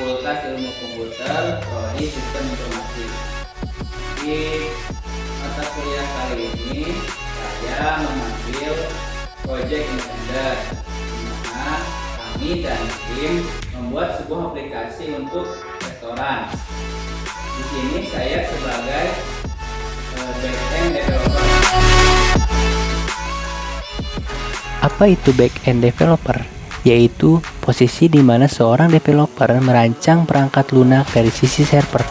Fakultas Ilmu Komputer, Prodi Sistem Informasi. Di mata kuliah kali ini saya mengambil proyek independen, di mana kami dan tim membuat sebuah aplikasi untuk restoran. Di sini saya sebagai back-end developer. Apa itu back-end developer? Yaitu posisi di mana seorang developer merancang perangkat lunak dari sisi server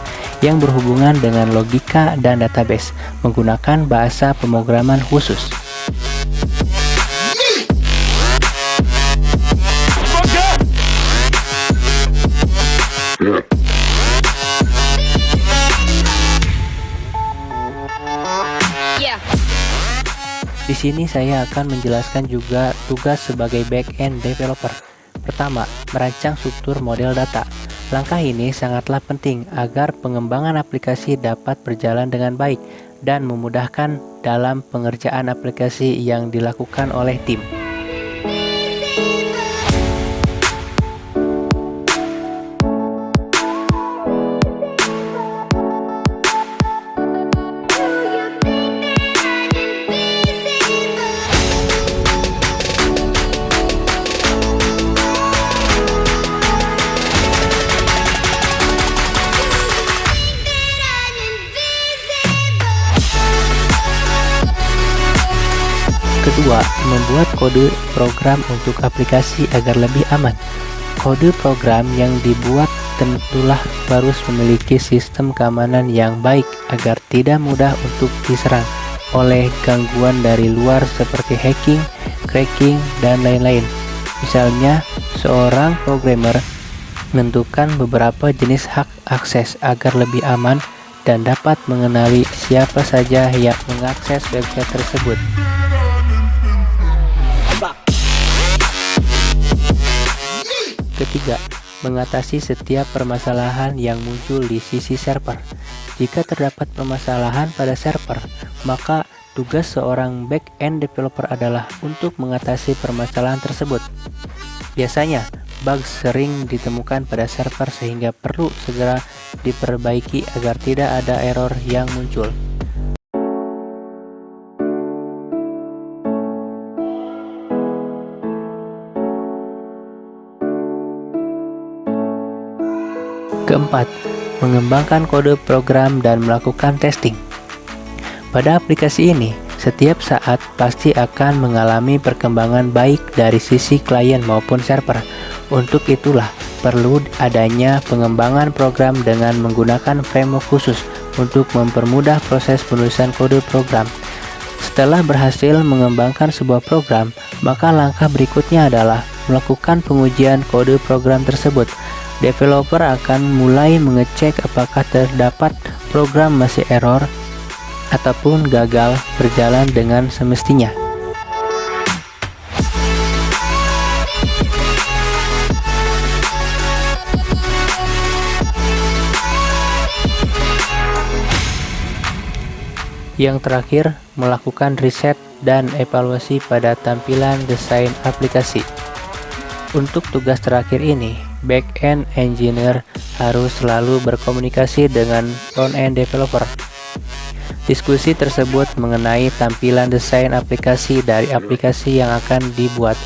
yang berhubungan dengan logika dan database menggunakan bahasa pemrograman khusus. Di sini saya akan menjelaskan juga tugas sebagai back-end developer. Pertama, merancang struktur model data. Langkah ini sangatlah penting agar pengembangan aplikasi dapat berjalan dengan baik dan memudahkan dalam pengerjaan aplikasi yang dilakukan oleh tim. Kedua, membuat kode program untuk aplikasi agar lebih aman. Kode program yang dibuat tentulah harus memiliki sistem keamanan yang baik agar tidak mudah untuk diserang oleh gangguan dari luar seperti hacking, cracking, dan lain-lain. Misalnya, seorang programmer menentukan beberapa jenis hak akses agar lebih aman dan dapat mengenali siapa saja yang mengakses website tersebut. Ketiga, mengatasi setiap permasalahan yang muncul di sisi server. Jika terdapat permasalahan pada server, maka tugas seorang back-end developer adalah untuk mengatasi permasalahan tersebut. Biasanya, bug sering ditemukan pada server sehingga perlu segera diperbaiki agar tidak ada error yang muncul. Keempat, mengembangkan kode program dan melakukan testing. Pada aplikasi ini, setiap saat pasti akan mengalami perkembangan baik dari sisi klien maupun server. Untuk itulah, perlu adanya pengembangan program dengan menggunakan framework khusus untuk mempermudah proses penulisan kode program. Setelah berhasil mengembangkan sebuah program, maka langkah berikutnya adalah melakukan pengujian kode program tersebut. Developer akan mulai mengecek apakah terdapat program masih error ataupun gagal berjalan dengan semestinya. Yang terakhir, melakukan riset dan evaluasi pada tampilan desain aplikasi. Untuk tugas terakhir ini, back-end engineer harus selalu berkomunikasi dengan front-end developer. Diskusi tersebut mengenai tampilan desain aplikasi dari aplikasi yang akan dibuat.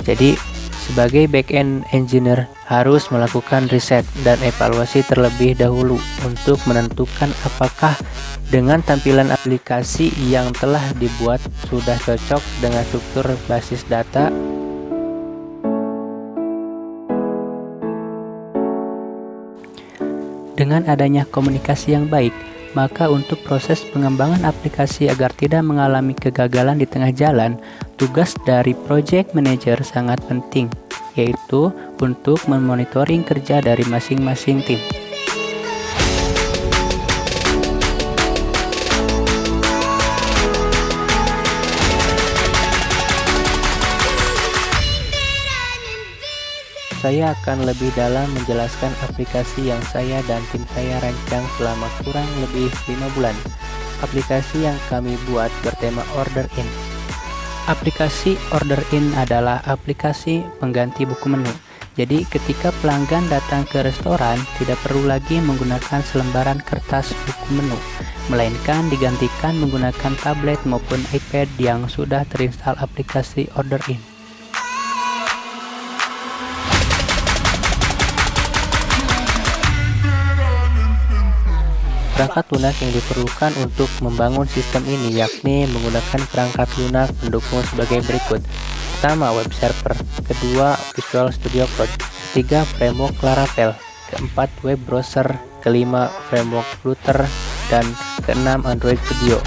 Jadi, sebagai back-end engineer harus melakukan riset dan evaluasi terlebih dahulu untuk menentukan apakah dengan tampilan aplikasi yang telah dibuat sudah cocok dengan struktur basis data. Dengan adanya komunikasi yang baik, maka untuk proses pengembangan aplikasi agar tidak mengalami kegagalan di tengah jalan, tugas dari project manager sangat penting, yaitu untuk memonitoring kerja dari masing-masing tim. Saya akan lebih dalam menjelaskan aplikasi yang saya dan tim saya rancang selama kurang lebih 5 bulan. Aplikasi yang kami buat bertema Order In. Aplikasi Order In adalah aplikasi pengganti buku menu. Jadi ketika pelanggan datang ke restoran, tidak perlu lagi menggunakan selembaran kertas buku menu, melainkan digantikan menggunakan tablet maupun iPad yang sudah terinstall aplikasi Order In. Perangkat lunak yang diperlukan untuk membangun sistem ini yakni menggunakan perangkat lunak pendukung sebagai berikut. Pertama, web server. Kedua, Visual Studio Code. Ketiga, framework Laravel. Keempat, web browser. Kelima, framework Flutter. Dan keenam, Android Studio.